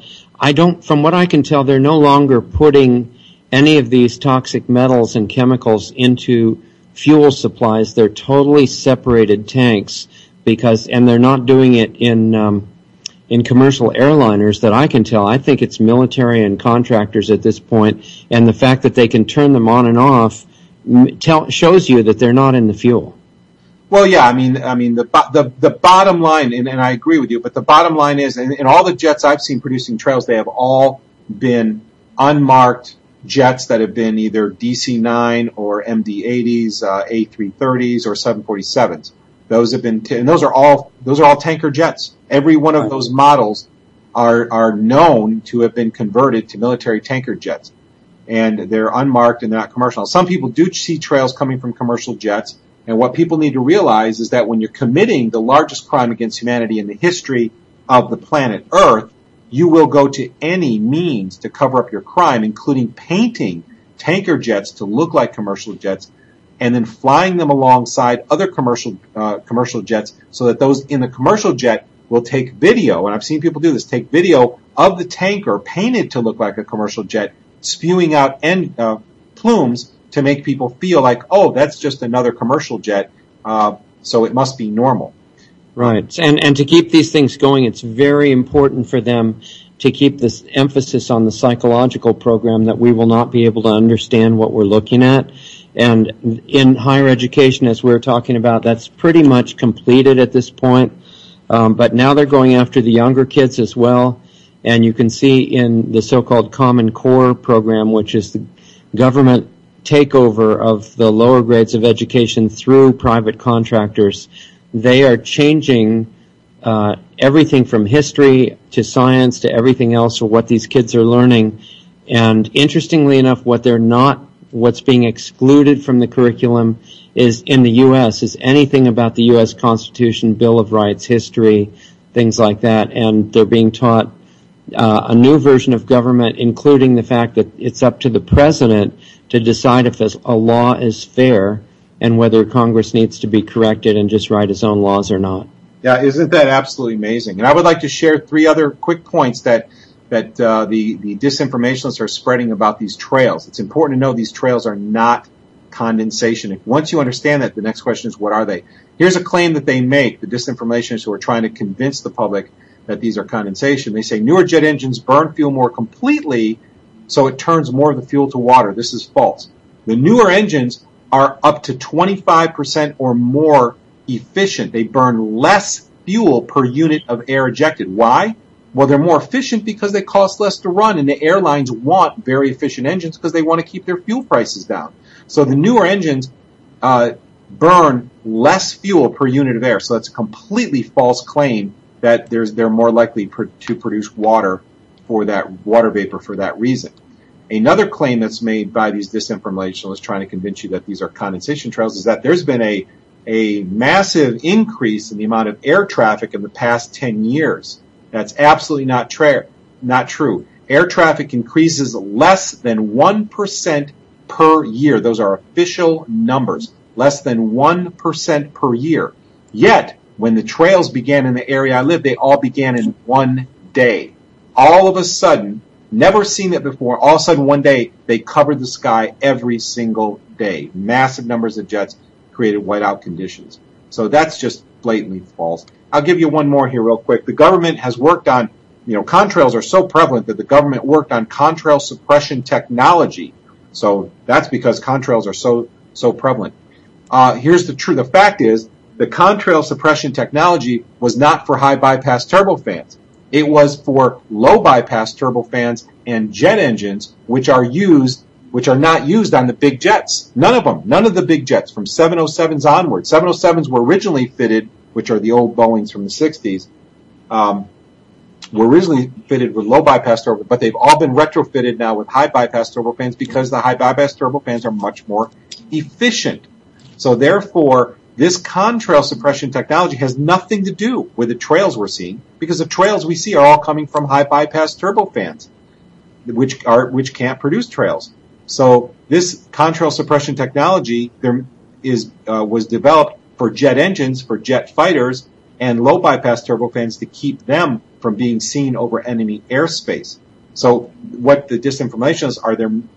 from what I can tell, they're no longer putting any of these toxic metals and chemicals into fuel supplies. They're totally separated tanks and they're not doing it in commercial airliners that I can tell. I think it's military and contractors at this point, and the fact that they can turn them on and off shows you that they're not in the fuel. Well, yeah, I mean, the bottom line, and I agree with you, but the bottom line is, in all the jets I've seen producing trails, they have all been unmarked jets that have been either DC-9 or MD-80s, A330s, or 747s. Those have been, and those are all tanker jets. Every one of those models are known to have been converted to military tanker jets, and they're unmarked and they're not commercial. Some people do see trails coming from commercial jets, and what people need to realize is that when you're committing the largest crime against humanity in the history of the planet Earth, you will go to any means to cover up your crime, including painting tanker jets to look like commercial jets, and then flying them alongside other commercial jets so that those in the commercial jet will take video, and I've seen people do this, take video of the tanker painted to look like a commercial jet, spewing out plumes to make people feel like, oh, that's just another commercial jet, so it must be normal. Right, and to keep these things going, it's very important for them to keep this emphasis on the psychological program that we will not be able to understand what we're looking at. And in higher education, as we were talking about, that's pretty much completed at this point. But now they're going after the younger kids as well. And you can see in the so-called Common Core program, which is the government takeover of the lower grades of education through private contractors, they are changing everything from history to science to everything else, or what these kids are learning. And interestingly enough, what's being excluded from the curriculum is in the U.S. is anything about the U.S. Constitution, Bill of Rights, history, things like that. And they're being taught a new version of government, including the fact that it's up to the president to decide if a law is fair and whether Congress needs to be corrected and just write its own laws or not. Yeah, isn't that absolutely amazing? And I would like to share 3 other quick points that the disinformationists are spreading about these trails. It's important to know these trails are not condensation. Once you understand that, the next question is, what are they? Here's a claim that they make, the disinformationists who are trying to convince the public that these are condensation. They say newer jet engines burn fuel more completely, so it turns more of the fuel to water. This is false. The newer engines are up to 25% or more efficient. They burn less fuel per unit of air ejected. Why? Well, they're more efficient because they cost less to run, and the airlines want very efficient engines because they want to keep their fuel prices down. So the newer engines burn less fuel per unit of air. So that's a completely false claim that they're more likely to produce water vapor for that reason. Another claim that's made by these disinformationalists trying to convince you that these are condensation trails is that there's been a massive increase in the amount of air traffic in the past 10 years. That's absolutely not true. Air traffic increases less than 1% per year. Those are official numbers. Less than 1% per year. Yet, when the trails began in the area I live, they all began in one day. All of a sudden, never seen it before, all of a sudden one day, they covered the sky every single day. Massive numbers of jets created whiteout conditions. So that's just blatantly false. I'll give you one more here real quick. The government has worked on, contrails are so prevalent that the government worked on contrail suppression technology. So that's because contrails are so prevalent. Here's the truth. The fact is, the contrail suppression technology was not for high bypass turbofans. It was for low bypass turbofans and jet engines, which are not used on the big jets. None of the big jets from 707s onward. 707s were originally fitted, which are the old Boeings from the 60s, were originally fitted with low bypass turbofans, but they've all been retrofitted now with high bypass turbofans because the high bypass turbofans are much more efficient. So therefore, this contrail suppression technology has nothing to do with the trails we're seeing, because the trails we see are all coming from high bypass turbofans, which can't produce trails. So this contrail suppression technology was developed for jet engines, for jet fighters, and low bypass turbofans to keep them from being seen over enemy airspace. So what the disinformationists are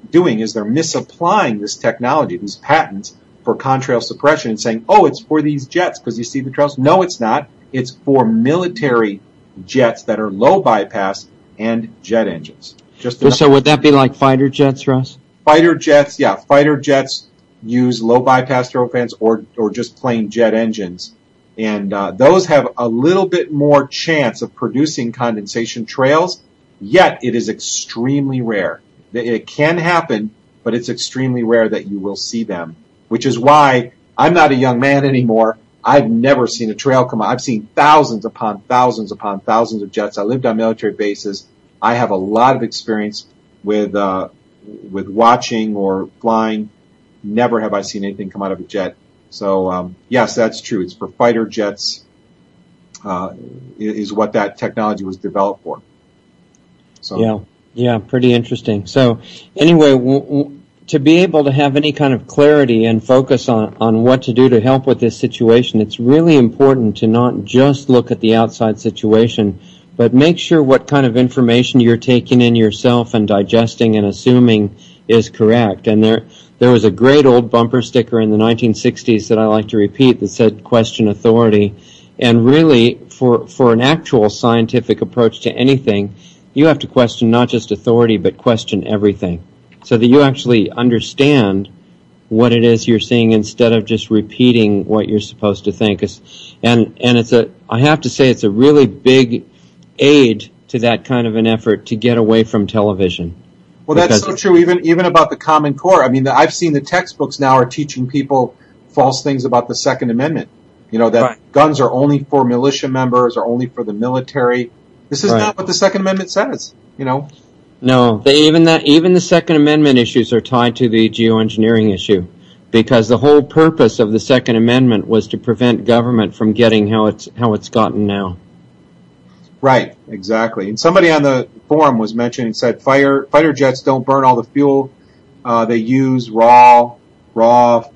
doing is they're misapplying this technology, these patents, for contrail suppression and saying, oh, it's for these jets because you see the trails. No, it's not. It's for military jets that are low bypass and jet engines. So would that be like fighter jets, Russ? Fighter jets, yeah. Fighter jets use low bypass turbofans or just plain jet engines. And those have a little bit more chance of producing condensation trails, yet it is extremely rare. It can happen, but it's extremely rare that you will see them. Which is why I'm not a young man anymore. I've never seen a trail come out. I've seen thousands upon thousands upon thousands of jets. I lived on military bases. I have a lot of experience with watching or flying. Never have I seen anything come out of a jet. So yes, that's true. It's for fighter jets. Is what that technology was developed for. So yeah, pretty interesting. So anyway. To be able to have any kind of clarity and focus on what to do to help with this situation, it's really important to not just look at the outside situation, but make sure what kind of information you're taking in yourself and digesting and assuming is correct. And there was a great old bumper sticker in the 1960s that I like to repeat that said, question authority. And really, for an actual scientific approach to anything, you have to question not just authority, but question everything, so that you actually understand what it is you're seeing instead of just repeating what you're supposed to think. And I have to say it's a really big aid to that kind of an effort to get away from television. Well, that's so true, even about the Common Core. I mean, I've seen the textbooks now are teaching people false things about the Second Amendment. That right. Guns are only for militia members or only for the military. This is not what the Second Amendment says, No, even the Second Amendment issues are tied to the geoengineering issue, because the whole purpose of the Second Amendment was to prevent government from getting how it's gotten now. Right, exactly. And somebody on the forum was mentioning, said fighter jets don't burn all the fuel. They use raw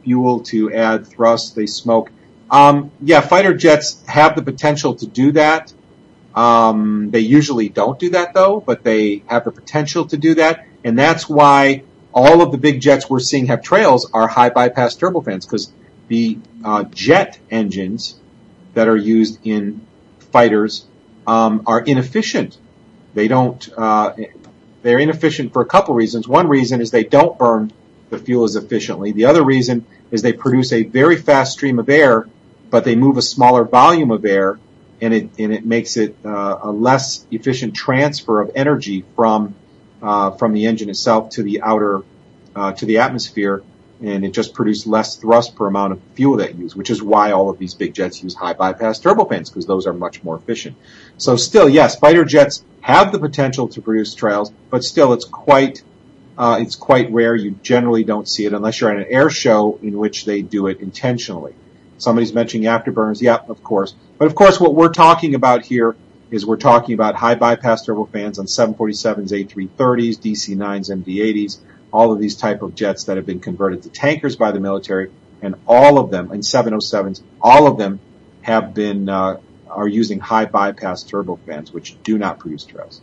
fuel to add thrust. They smoke. Fighter jets have the potential to do that. They usually don't do that though, but they have the potential to do that. And that's why all of the big jets we're seeing have trails are high bypass turbofans, because the jet engines that are used in fighters are inefficient. They're inefficient for a couple reasons. One reason is they don't burn the fuel as efficiently. The other reason is they produce a very fast stream of air, but they move a smaller volume of air. And it makes it a less efficient transfer of energy from the engine itself to the to the atmosphere, and it just produced less thrust per amount of fuel that you use, which is why all of these big jets use high bypass turbofans, because those are much more efficient. So still, yes, fighter jets have the potential to produce trails, but still it's quite it's quite rare. You generally don't see it unless you're at an air show in which they do it intentionally. Somebody's mentioning afterburners. Yeah, of course. But of course, what we're talking about here is we're talking about high bypass turbofans on 747s, A330s, DC-9s, MD-80s, all of these type of jets that have been converted to tankers by the military, and all of them, and 707s, all of them have been, are using high bypass turbofans, which do not produce trails.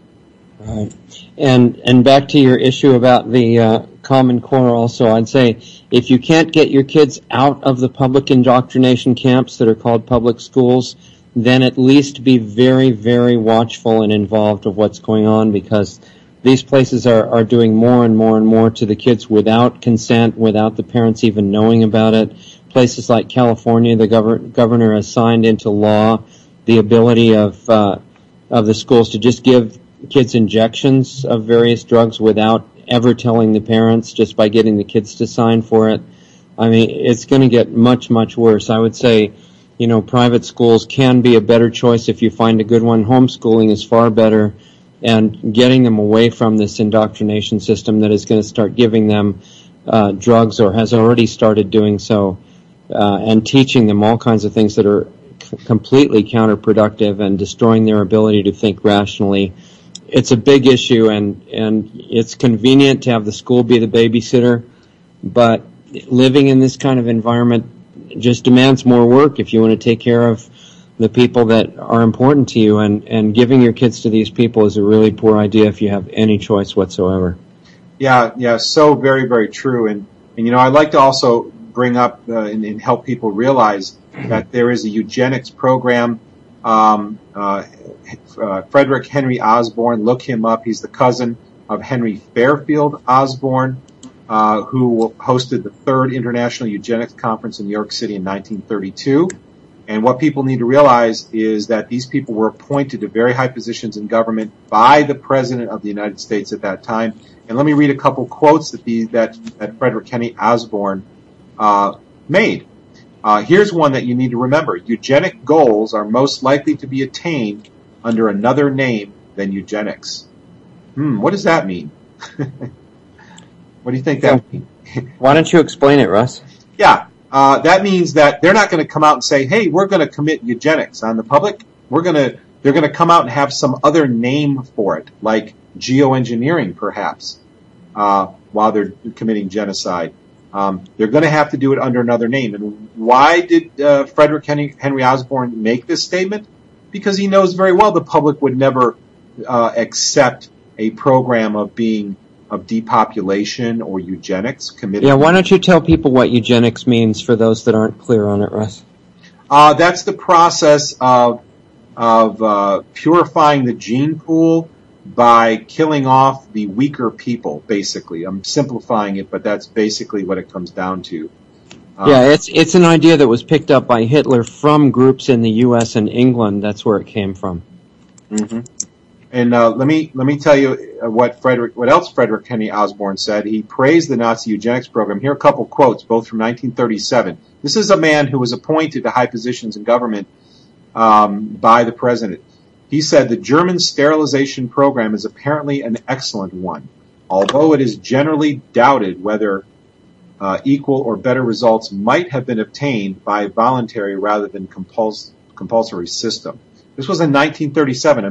Right. And back to your issue about the Common Core also, I'd say if you can't get your kids out of the public indoctrination camps that are called public schools, then at least be very, very watchful and involved of what's going on, because these places are doing more and more and more to the kids without consent, without the parents even knowing about it. Places like California, the governor has signed into law the ability of the schools to just give kids injections of various drugs without ever telling the parents, just by getting the kids to sign for it. I mean, it's going to get much, much worse. I would say, you know, private schools can be a better choice if you find a good one. Homeschooling is far better, and getting them away from this indoctrination system that is going to start giving them drugs, or has already started doing so, and teaching them all kinds of things that are completely counterproductive and destroying their ability to think rationally. It's a big issue, and it's convenient to have the school be the babysitter, but living in this kind of environment just demands more work if you want to take care of the people that are important to you, and giving your kids to these people is a really poor idea if you have any choice whatsoever. Yeah, so very, very true. And you know, I'd like to also bring up and help people realize that there is a eugenics program. Frederick Henry Osborne, look him up. He's the cousin of Henry Fairfield Osborne, who hosted the third International Eugenics Conference in New York City in 1932. And what people need to realize is that these people were appointed to very high positions in government by the President of the United States at that time. And let me read a couple quotes that Frederick Henry Osborne made. Here's one that you need to remember. Eugenic goals are most likely to be attained under another name than eugenics. What does that mean? What do you think that means? Why don't you explain it, Russ? Yeah, that means that they're not going to come out and say, hey, we're going to commit eugenics on the public. They're going to come out and have some other name for it, like GeoEngineering, perhaps, while they're committing genocide. They're going to have to do it under another name. And why did Frederick Henry Osborne make this statement? Because he knows very well the public would never accept a program of depopulation or eugenics committed. Yeah, why don't you tell people what eugenics means for those that aren't clear on it, Russ? That's the process of purifying the gene pool by killing off the weaker people, basically. I'm simplifying it, but that's basically what it comes down to. Yeah, it's an idea that was picked up by Hitler from groups in the U.S. and England. That's where it came from. Mm-hmm. And let me tell you what else Frederick Henry Osborne said. He praised the Nazi eugenics program. Here are a couple quotes, both from 1937. This is a man who was appointed to high positions in government by the president. He said, the German sterilization program is apparently an excellent one, although it is generally doubted whether equal or better results might have been obtained by a voluntary rather than compulsory system. This was in 1937.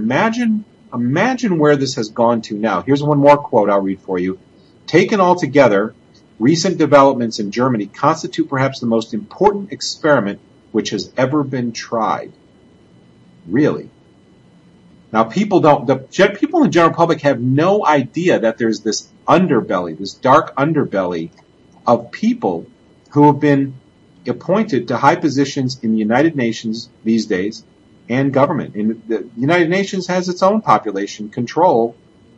Imagine where this has gone to now. Here's one more quote I'll read for you. Taken all together, recent developments in Germany constitute perhaps the most important experiment which has ever been tried. Really? Now, people in the general public have no idea that there's this underbelly, this dark underbelly of people who have been appointed to high positions in the United Nations these days and government. And the United Nations has its own population control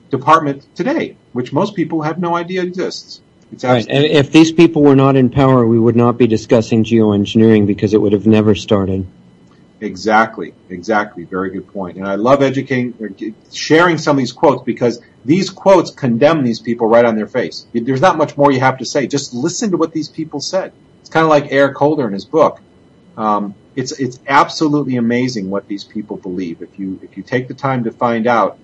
department today, which most people have no idea exists. Right. And if these people were not in power, we would not be discussing geoengineering because it would have never started. Exactly. Very good point. And I love sharing some of these quotes because these quotes condemn these people right on their face. There's not much more you have to say. Just listen to what these people said. It's kind of like Eric Holder in his book. It's absolutely amazing what these people believe. If you take the time to find out,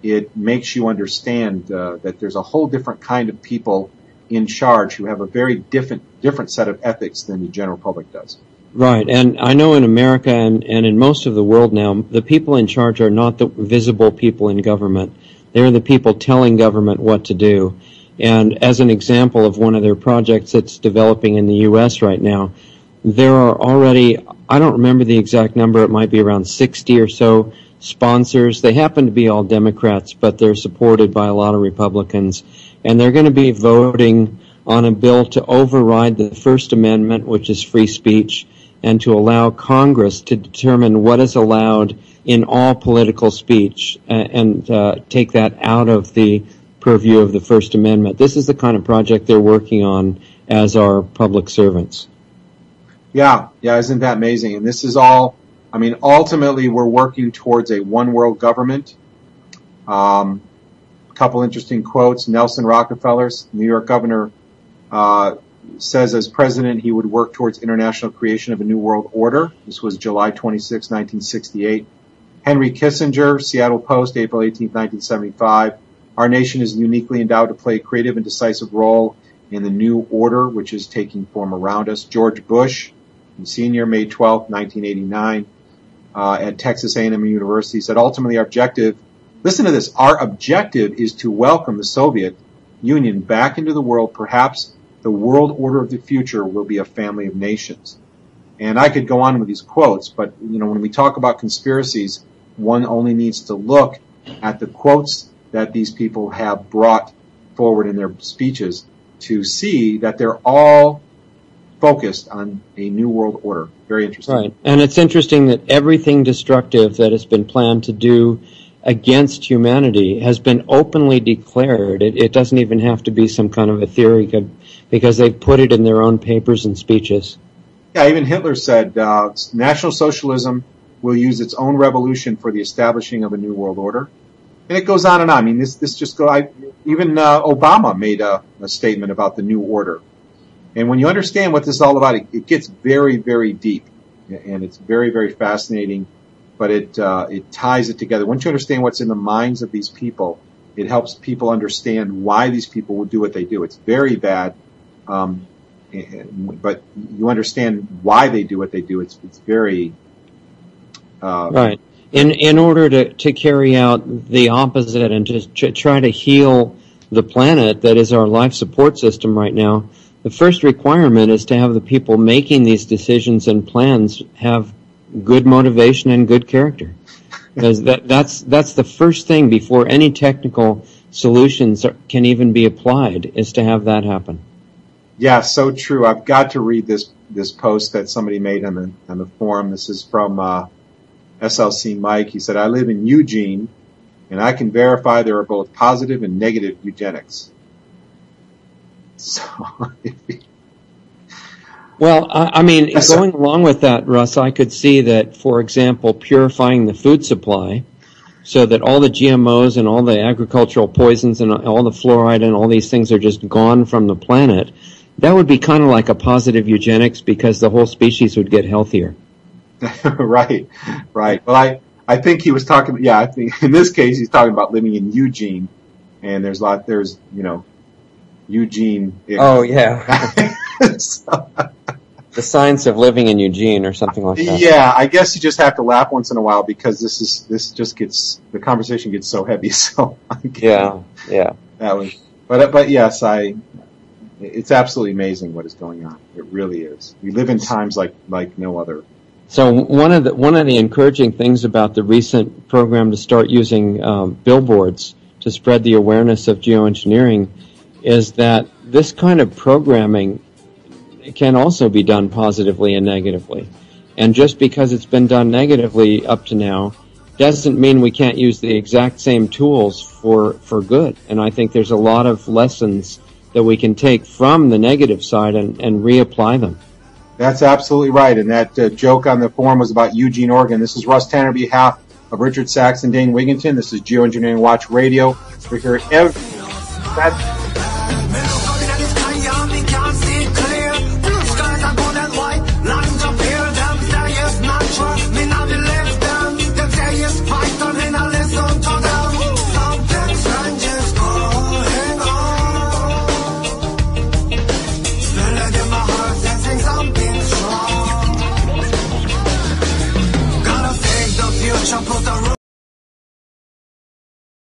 it makes you understand that there's a whole different kind of people in charge who have a very different set of ethics than the general public does. Right, and I know in America and in most of the world now, the people in charge are not the visible people in government. They're the people telling government what to do. And as an example of one of their projects that's developing in the U.S. right now, there are already, I don't remember the exact number, it might be around 60 or so sponsors. They happen to be all Democrats, but they're supported by a lot of Republicans. And they're going to be voting on a bill to override the First Amendment, which is free speech, and to allow Congress to determine what is allowed in all political speech and take that out of the purview of the First Amendment. This is the kind of project they're working on as our public servants. Yeah, isn't that amazing? And this is all, I mean, ultimately we're working towards a one world government. Couple interesting quotes. Nelson Rockefeller's New York governor says as president he would work towards international creation of a new world order. This was July 26, 1968. Henry Kissinger, Seattle Post, April 18, 1975. Our nation is uniquely endowed to play a creative and decisive role in the new order which is taking form around us. George Bush, Senior, May 12, 1989, at Texas A&M University, said ultimately our objective, listen to this, our objective is to welcome the Soviet Union back into the world. Perhaps the world order of the future will be a family of nations. And I could go on with these quotes, but when we talk about conspiracies, one only needs to look at the quotes that these people have brought forward in their speeches to see that they're all focused on a new world order. Very interesting. Right. And it's interesting that everything destructive that has been planned to do against humanity has been openly declared. It doesn't even have to be some kind of a theory because they've put it in their own papers and speeches. Yeah, even Hitler said National Socialism will use its own revolution for the establishing of a new world order. And it goes on and on. I mean, this just even Obama made a statement about the new order. And when you understand what this is all about, it gets very, very deep. And it's very, very fascinating. But it ties it together. Once you understand what's in the minds of these people, it helps people understand why these people would do what they do. It's very bad. But you understand why they do what they do. It's very... right. In order to carry out the opposite and to try to heal the planet that is our life support system right now, the first requirement is to have the people making these decisions and plans have good motivation and good character. Because that's the first thing before any technical solutions can even be applied, is to have that happen. Yeah, so true. I've got to read this post that somebody made on the forum. This is from SLC Mike. He said, I live in Eugene, and I can verify there are both positive and negative eugenics. So, well, I mean, going along with that, Russ, I could see that, for example, purifying the food supply so that all the GMOs and all the agricultural poisons and all the fluoride and all these things are just gone from the planet, that would be kind of like a positive eugenics because the whole species would get healthier. Right. Well, I think he was talking, I think in this case he's talking about living in Eugene, and there's Eugene. Oh, yeah. So, the science of living in Eugene or something like that. Yeah, I guess you just have to laugh once in a while because the conversation gets so heavy. So yeah. That was, but yes, it's absolutely amazing what is going on. It really is. We live in times like no other. So one of the encouraging things about the recent program to start using billboards to spread the awareness of geoengineering is that this kind of programming can also be done positively and negatively. And just because it's been done negatively up to now doesn't mean we can't use the exact same tools for good. And I think there's a lot of lessons that we can take from the negative side and reapply them. That's absolutely right. And that joke on the forum was about Eugene, Oregon. This is Russ Tanner on behalf of Richard Sachs and Dane Wigington. This is GeoEngineering Watch Radio. We're here